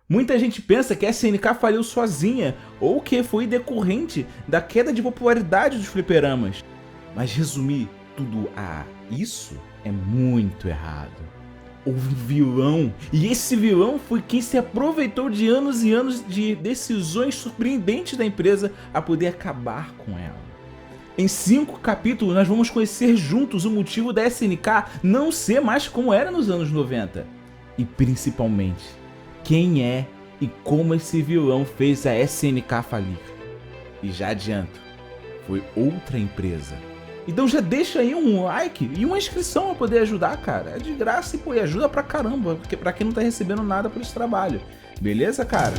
Muita gente pensa que a SNK faliu sozinha ou que foi decorrente da queda de popularidade dos fliperamas. Mas resumir tudo a isso é muito errado. Houve um vilão, e esse vilão foi quem se aproveitou de anos e anos de decisões surpreendentes da empresa a poder acabar com ela. Em 5 capítulos nós vamos conhecer juntos o motivo da SNK não ser mais como era nos anos 90. E principalmente, quem é e como esse vilão fez a SNK falir. E já adianto, foi outra empresa. Então já deixa aí um like e uma inscrição pra poder ajudar, cara. É de graça e, pô, e ajuda pra caramba, porque pra quem não tá recebendo nada por esse trabalho. Beleza, cara?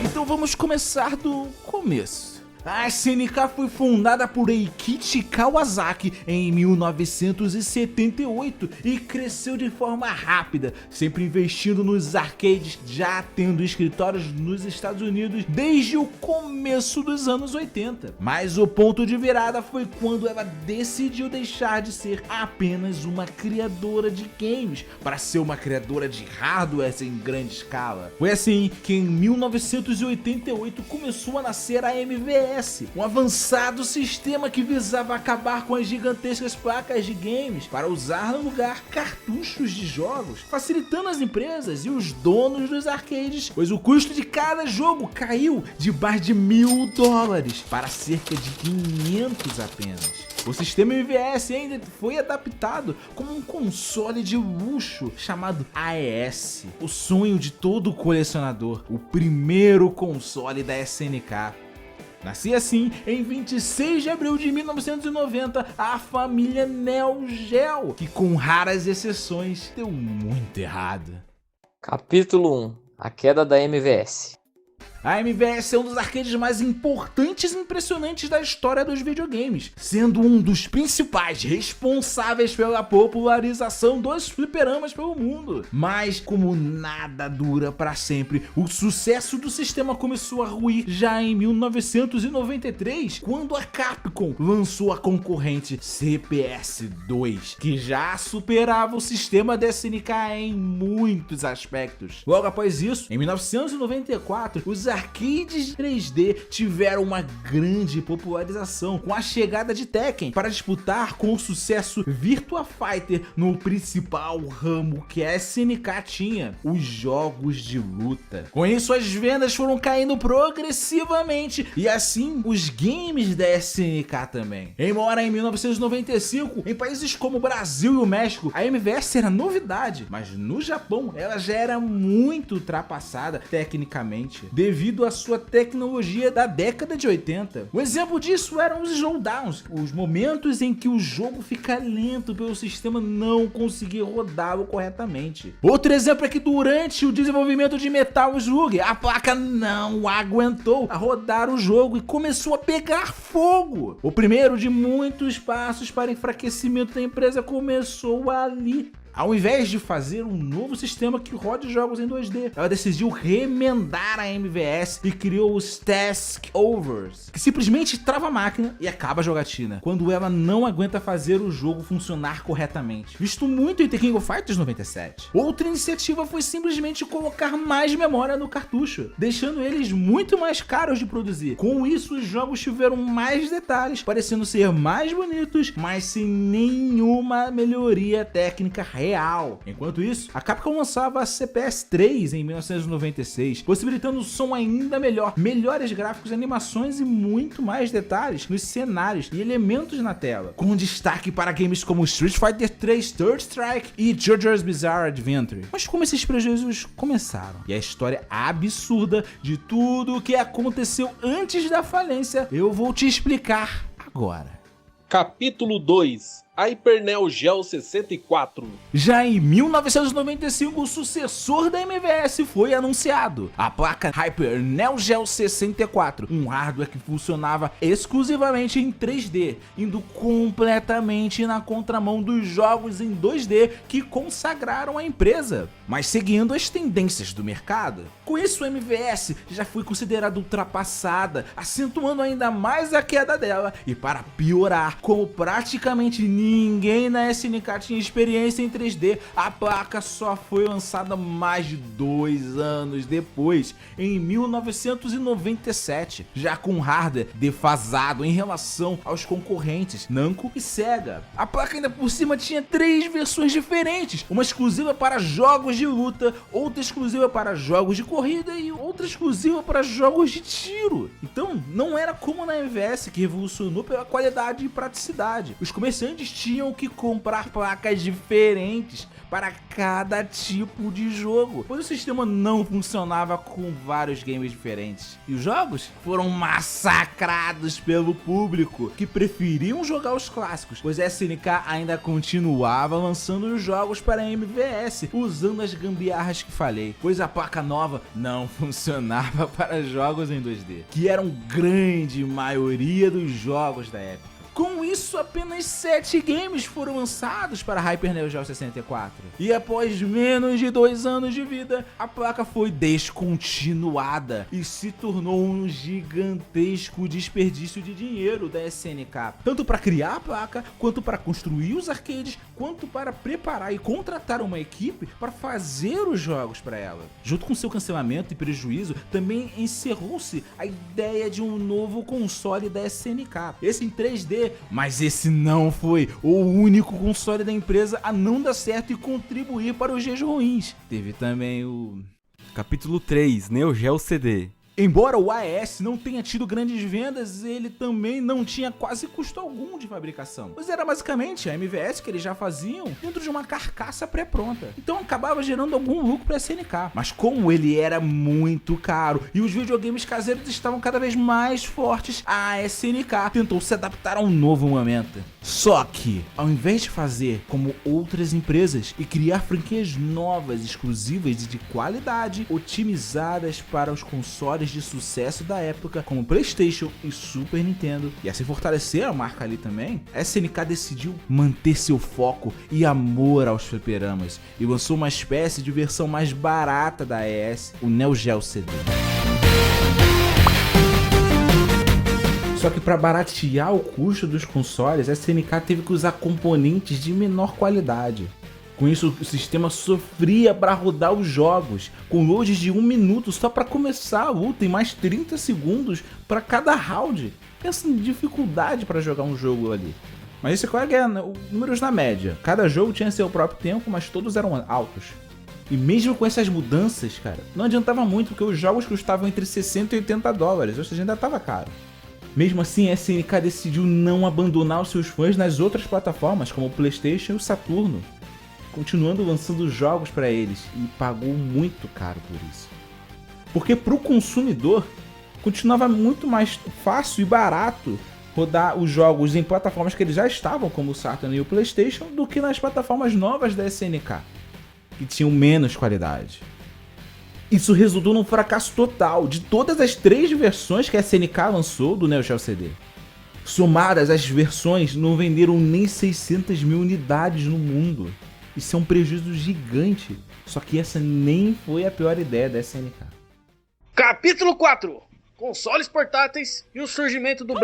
Então vamos começar do começo. A SNK foi fundada por Eikichi Kawasaki em 1978 e cresceu de forma rápida, sempre investindo nos arcades, já tendo escritórios nos Estados Unidos desde o começo dos anos 80. Mas o ponto de virada foi quando ela decidiu deixar de ser apenas uma criadora de games para ser uma criadora de hardware em grande escala. Foi assim que em 1988 começou a nascer a MVS, um avançado sistema que visava acabar com as gigantescas placas de games para usar no lugar cartuchos de jogos, facilitando as empresas e os donos dos arcades, pois o custo de cada jogo caiu de mais de $1000 para cerca de 500 apenas. O sistema MVS ainda foi adaptado como um console de luxo chamado AES, o sonho de todo colecionador, o primeiro console da SNK. Nascia assim, em 26 de abril de 1990, a família Neo Geo, que com raras exceções deu muito errado. Capítulo 1. A queda da MVS. A MVS é um dos arcades mais importantes e impressionantes da história dos videogames, sendo um dos principais responsáveis pela popularização dos fliperamas pelo mundo. Mas como nada dura para sempre, o sucesso do sistema começou a ruir já em 1993, quando a Capcom lançou a concorrente CPS-2, que já superava o sistema da SNK em muitos aspectos. Logo após isso, em 1994, os arcades 3D tiveram uma grande popularização com a chegada de Tekken para disputar com o sucesso Virtua Fighter no principal ramo que a SNK tinha, os jogos de luta. Com isso, as vendas foram caindo progressivamente e assim os games da SNK também. Embora em 1995, em países como o Brasil e o México, a MVS era novidade, mas no Japão ela já era muito ultrapassada tecnicamente, devido à sua tecnologia da década de 80. Um exemplo disso eram os slowdowns, os momentos em que o jogo fica lento pelo sistema não conseguir rodá-lo corretamente. Outro exemplo é que durante o desenvolvimento de Metal Slug, a placa não aguentou a rodar o jogo e começou a pegar fogo. O primeiro de muitos passos para enfraquecimento da empresa começou ali. Ao invés de fazer um novo sistema que rode jogos em 2D, ela decidiu remendar a MVS e criou os Task Overs, que simplesmente trava a máquina e acaba a jogatina, quando ela não aguenta fazer o jogo funcionar corretamente, visto muito em The King of Fighters 97. Outra iniciativa foi simplesmente colocar mais memória no cartucho, deixando eles muito mais caros de produzir. Com isso, os jogos tiveram mais detalhes, parecendo ser mais bonitos, mas sem nenhuma melhoria técnica real. Enquanto isso, a Capcom lançava a CPS-3 em 1996, possibilitando um som ainda melhor, melhores gráficos, animações e muito mais detalhes nos cenários e elementos na tela, com destaque para games como Street Fighter 3 Third Strike e JoJo's Bizarre Adventure. Mas como esses prejuízos começaram? E a história absurda de tudo o que aconteceu antes da falência, eu vou te explicar agora. Capítulo 2. Hyper Neo Geo 64. Já em 1995, o sucessor da MVS foi anunciado, a placa Hyper Neo Geo 64, um hardware que funcionava exclusivamente em 3D, indo completamente na contramão dos jogos em 2D que consagraram a empresa, mas seguindo as tendências do mercado. Com isso, a MVS já foi considerada ultrapassada, acentuando ainda mais a queda dela, e para piorar, como praticamente ninguém na SNK tinha experiência em 3D. A placa só foi lançada mais de 2 anos depois, em 1997, já com hardware defasado em relação aos concorrentes Namco e Sega. A placa ainda por cima tinha 3 versões diferentes, uma exclusiva para jogos de luta, outra exclusiva para jogos de corrida e outra exclusiva para jogos de tiro. Então não era como na MVS, que revolucionou pela qualidade e praticidade. Os comerciantes tinham que comprar placas diferentes para cada tipo de jogo, pois o sistema não funcionava com vários games diferentes. E os jogos foram massacrados pelo público, que preferiam jogar os clássicos, pois a SNK ainda continuava lançando os jogos para a MVS, usando as gambiarras que falei, pois a placa nova não funcionava para jogos em 2D, que eram grande maioria dos jogos da época. Com isso, apenas 7 games foram lançados para Hyper Neo Geo 64. E após menos de 2 anos de vida, a placa foi descontinuada e se tornou um gigantesco desperdício de dinheiro da SNK. Tanto para criar a placa, quanto para construir os arcades, quanto para preparar e contratar uma equipe para fazer os jogos para ela. Junto com seu cancelamento e prejuízo, também encerrou-se a ideia de um novo console da SNK. Esse em 3D, mas esse não foi o único console da empresa a não dar certo e contribuir para os dias ruins. Teve também o Capítulo 3, Neo Geo CD. Embora o AES não tenha tido grandes vendas, ele também não tinha quase custo algum de fabricação, pois era basicamente a MVS que eles já faziam dentro de uma carcaça pré-pronta, então acabava gerando algum lucro para a SNK. Mas como ele era muito caro e os videogames caseiros estavam cada vez mais fortes, a SNK tentou se adaptar a um novo momento. Só que, ao invés de fazer como outras empresas e criar franquias novas, exclusivas e de qualidade, otimizadas para os consoles de sucesso da época, como PlayStation e Super Nintendo, e assim fortalecer a marca ali também, a SNK decidiu manter seu foco e amor aos fliperamas e lançou uma espécie de versão mais barata da AES, o Neo Geo CD. Só que para baratear o custo dos consoles, a SNK teve que usar componentes de menor qualidade. Com isso, o sistema sofria para rodar os jogos, com loads de 1 minuto só para começar a luta e mais 30 segundos para cada round. Pensa em dificuldade para jogar um jogo ali. Mas isso é números na média. Cada jogo tinha seu próprio tempo, mas todos eram altos. E mesmo com essas mudanças, cara, não adiantava muito, porque os jogos custavam entre 60 e 80 dólares, ou seja, ainda estava caro. Mesmo assim, a SNK decidiu não abandonar os seus fãs nas outras plataformas, como o PlayStation e o Saturno, continuando lançando jogos para eles, e pagou muito caro por isso. Porque para o consumidor, continuava muito mais fácil e barato rodar os jogos em plataformas que eles já estavam, como o Saturn e o PlayStation, do que nas plataformas novas da SNK, que tinham menos qualidade. Isso resultou num fracasso total de todas as 3 versões que a SNK lançou do Neo Geo CD. Somadas, as versões não venderam nem 600 mil unidades no mundo. Isso é um prejuízo gigante, só que essa nem foi a pior ideia da SNK. Capítulo 4. Consoles portáteis e o surgimento do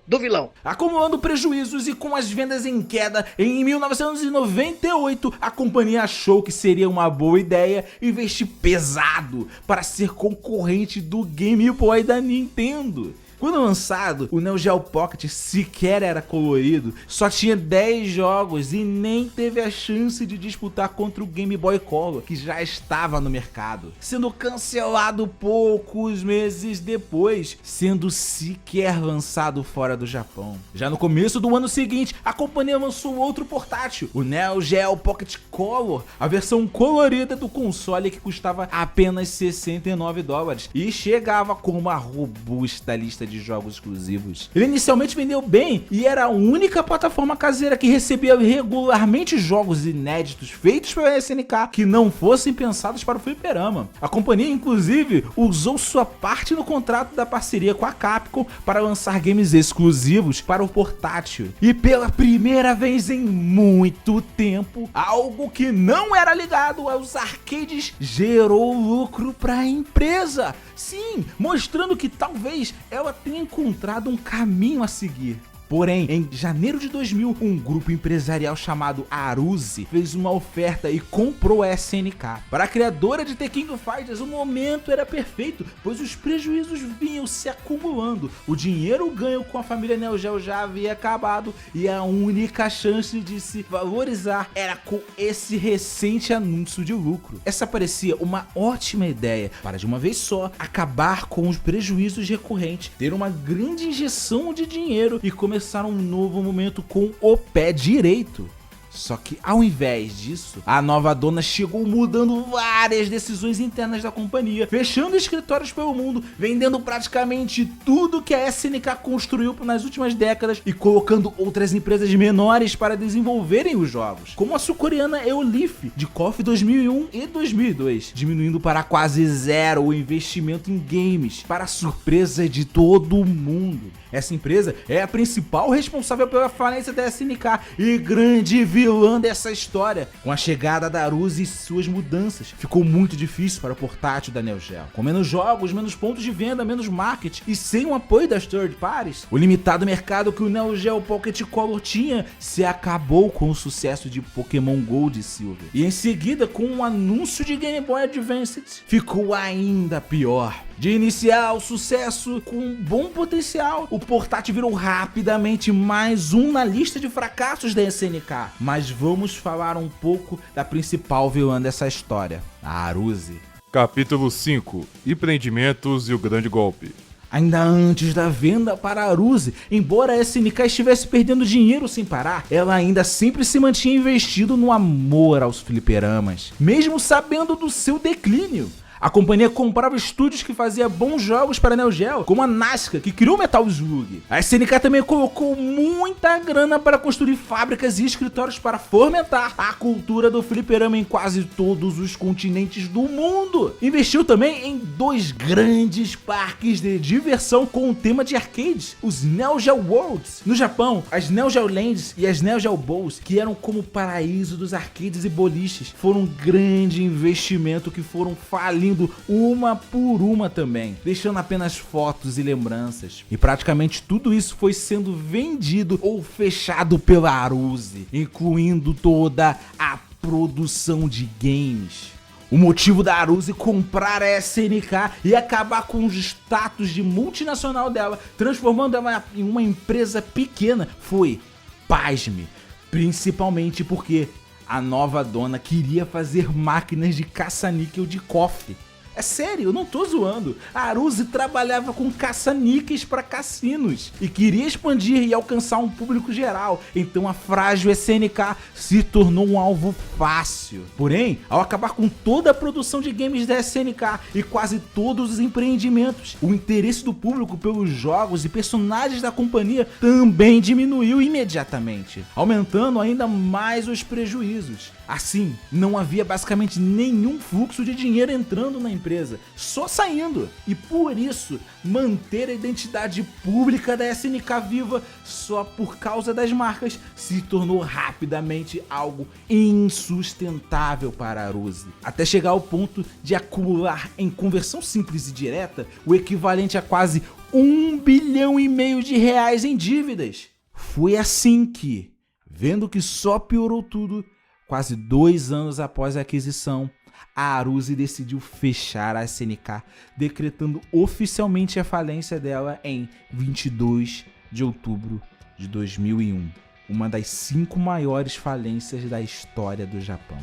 do vilão. Acumulando prejuízos e com as vendas em queda, em 1998 a companhia achou que seria uma boa ideia investir pesado para ser concorrente do Game Boy da Nintendo. Quando lançado, o Neo Geo Pocket sequer era colorido, só tinha 10 jogos e nem teve a chance de disputar contra o Game Boy Color, que já estava no mercado, sendo cancelado poucos meses depois, sendo sequer lançado fora do Japão. Já no começo do ano seguinte, a companhia lançou outro portátil, o Neo Geo Pocket Color, a versão colorida do console, que custava apenas 69 dólares e chegava com uma robusta lista de jogos exclusivos. Ele inicialmente vendeu bem e era a única plataforma caseira que recebia regularmente jogos inéditos feitos pela SNK que não fossem pensados para o fliperama. A companhia, inclusive, usou sua parte no contrato da parceria com a Capcom para lançar games exclusivos para o portátil. E pela primeira vez em muito tempo, algo que não era ligado aos arcades gerou lucro para a empresa. Sim, mostrando que talvez ela tenha encontrado um caminho a seguir. Porém, em janeiro de 2000, um grupo empresarial chamado Aruze fez uma oferta e comprou a SNK. Para a criadora de The King of Fighters, o momento era perfeito, pois os prejuízos vinham se acumulando. O dinheiro ganho com a família Neo Geo já havia acabado e a única chance de se valorizar era com esse recente anúncio de lucro. Essa parecia uma ótima ideia para, de uma vez só, acabar com os prejuízos recorrentes, ter uma grande injeção de dinheiro e começar um novo momento com o pé direito. Só que ao invés disso, a nova dona chegou mudando várias decisões internas da companhia, fechando escritórios pelo mundo, vendendo praticamente tudo que a SNK construiu nas últimas décadas e colocando outras empresas menores para desenvolverem os jogos, como a sul-coreana Eolif, de KOF 2001 e 2002, diminuindo para quase zero o investimento em games, para a surpresa de todo mundo. Essa empresa é a principal responsável pela falência da SNK e grande vilã dessa história. Com a chegada da Aruze e suas mudanças, ficou muito difícil para o portátil da Neo Geo. Com menos jogos, menos pontos de venda, menos marketing e sem o apoio das third parties, o limitado mercado que o Neo Geo Pocket Color tinha se acabou com o sucesso de Pokémon Gold e Silver. E em seguida, com um anúncio de Game Boy Advance, ficou ainda pior. De inicial sucesso com um bom potencial, o portátil virou rapidamente mais um na lista de fracassos da SNK. Mas vamos falar um pouco da principal vilã dessa história, a Aruze. Capítulo 5: Empreendimentos e o Grande Golpe. Ainda antes da venda para a Aruze, embora a SNK estivesse perdendo dinheiro sem parar, ela ainda sempre se mantinha investido no amor aos fliperamas, mesmo sabendo do seu declínio. A companhia comprava estúdios que faziam bons jogos para a Neo Geo, como a Nazca, que criou Metal Slug. A SNK também colocou muita grana para construir fábricas e escritórios para fomentar a cultura do fliperama em quase todos os continentes do mundo. Investiu também em 2 grandes parques de diversão com o tema de arcades, os Neo Geo Worlds. No Japão, as Neo Geo Lands e as Neo Geo Bowls, que eram como o paraíso dos arcades e boliches, foram um grande investimento que foram falindo uma por uma também, deixando apenas fotos e lembranças. E praticamente tudo isso foi sendo vendido ou fechado pela Aruze, incluindo toda a produção de games. O motivo da Aruze comprar a SNK e acabar com os status de multinacional dela, transformando ela em uma empresa pequena, foi, pasme, principalmente porque a nova dona queria fazer máquinas de caça-níquel de KOF. É sério, eu não tô zoando. A Aruze trabalhava com caça-níqueis para cassinos e queria expandir e alcançar um público geral. Então a frágil SNK se tornou um alvo fácil. Porém, ao acabar com toda a produção de games da SNK e quase todos os empreendimentos, o interesse do público pelos jogos e personagens da companhia também diminuiu imediatamente, aumentando ainda mais os prejuízos. Assim, não havia basicamente nenhum fluxo de dinheiro entrando na empresa, só saindo. E por isso, manter a identidade pública da SNK viva só por causa das marcas se tornou rapidamente algo insustentável para a Aruze, até chegar ao ponto de acumular em conversão simples e direta o equivalente a quase R$1,5 bilhão de reais em dívidas. Foi assim que, vendo que só piorou tudo, quase 2 anos após a aquisição, a Aruze decidiu fechar a SNK, decretando oficialmente a falência dela em 22 de outubro de 2001, uma das 5 maiores falências da história do Japão.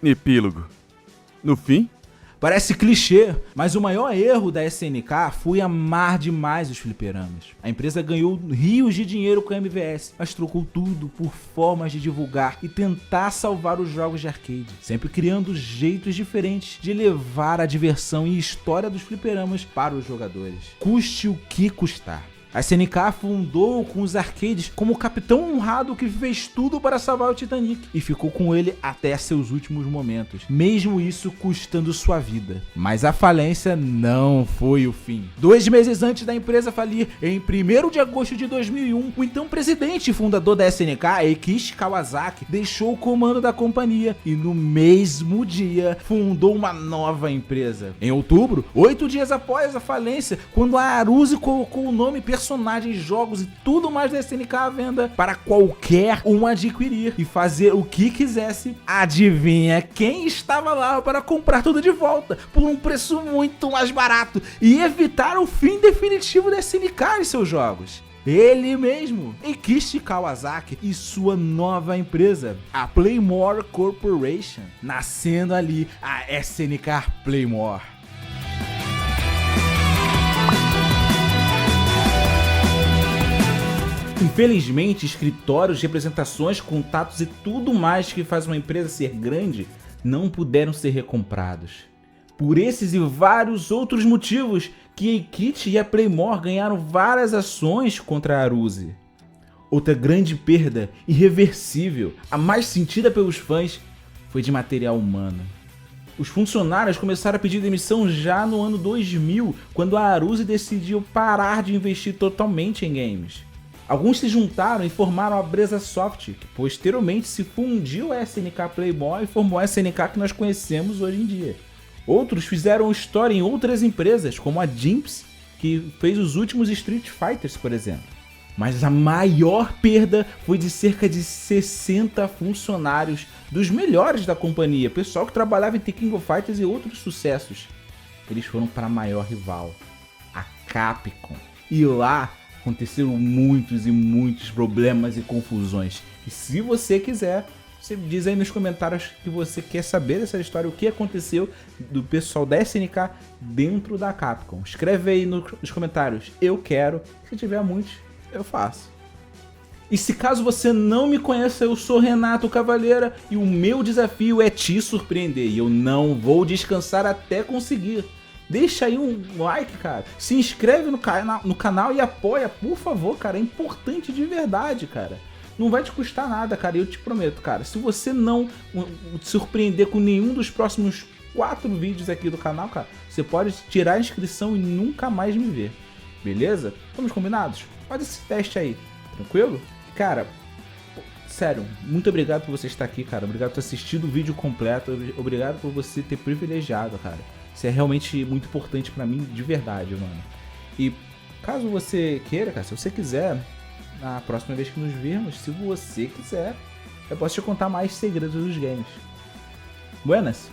Epílogo. No fim, parece clichê, mas o maior erro da SNK foi amar demais os fliperamas. A empresa ganhou rios de dinheiro com a MVS, mas trocou tudo por formas de divulgar e tentar salvar os jogos de arcade, sempre criando jeitos diferentes de levar a diversão e história dos fliperamas para os jogadores, custe o que custar. A SNK fundou com os arcades como o capitão honrado que fez tudo para salvar o Titanic e ficou com ele até seus últimos momentos, mesmo isso custando sua vida. Mas a falência não foi o fim. 2 meses antes da empresa falir, em 1º de agosto de 2001, o então presidente e fundador da SNK, Eikichi Kawasaki, deixou o comando da companhia e no mesmo dia fundou uma nova empresa. Em outubro, 8 dias após a falência, quando a Aruze colocou o nome personagens, jogos e tudo mais da SNK à venda para qualquer um adquirir e fazer o que quisesse. Adivinha quem estava lá para comprar tudo de volta por um preço muito mais barato e evitar o fim definitivo da SNK em seus jogos? Ele mesmo, Eikichi Kawasaki e sua nova empresa, a Playmore Corporation, nascendo ali a SNK Playmore. Infelizmente, escritórios, representações, contatos e tudo mais que faz uma empresa ser grande não puderam ser recomprados. Por esses e vários outros motivos que a Eikichi e a Playmore ganharam várias ações contra a Aruze. Outra grande perda, irreversível, a mais sentida pelos fãs, foi de material humano. Os funcionários começaram a pedir demissão já no ano 2000, quando a Aruze decidiu parar de investir totalmente em games. Alguns se juntaram e formaram a Brezasoft, que posteriormente se fundiu a SNK Playmore e formou a SNK que nós conhecemos hoje em dia. Outros fizeram história em outras empresas, como a Jimps, que fez os últimos Street Fighters, por exemplo. Mas a maior perda foi de cerca de 60 funcionários dos melhores da companhia, pessoal que trabalhava em The King of Fighters e outros sucessos. Eles foram para a maior rival, a Capcom. E lá aconteceram muitos e muitos problemas e confusões. E se você quiser, você diz aí nos comentários que você quer saber dessa história, o que aconteceu do pessoal da SNK dentro da Capcom. Escreve aí nos comentários, eu quero. Se tiver muitos, eu faço. E se caso você não me conheça, eu sou Renato Cavaleira e o meu desafio é te surpreender. E eu não vou descansar até conseguir. Deixa aí um like, cara. Se inscreve no canal e apoia, por favor, cara. É importante de verdade, cara. Não vai te custar nada, cara. E eu te prometo, cara. Se você não te surpreender com nenhum dos próximos 4 vídeos aqui do canal, cara, você pode tirar a inscrição e nunca mais me ver. Beleza? Estamos combinados? Faz esse teste aí. Tranquilo? Cara, sério, muito obrigado por você estar aqui, cara. Obrigado por ter assistido o vídeo completo. Obrigado por você ter privilegiado, cara. Isso é realmente muito importante pra mim, de verdade, mano. E caso você queira, cara, se você quiser, na próxima vez que nos vermos, se você quiser, eu posso te contar mais segredos dos games. Buenas!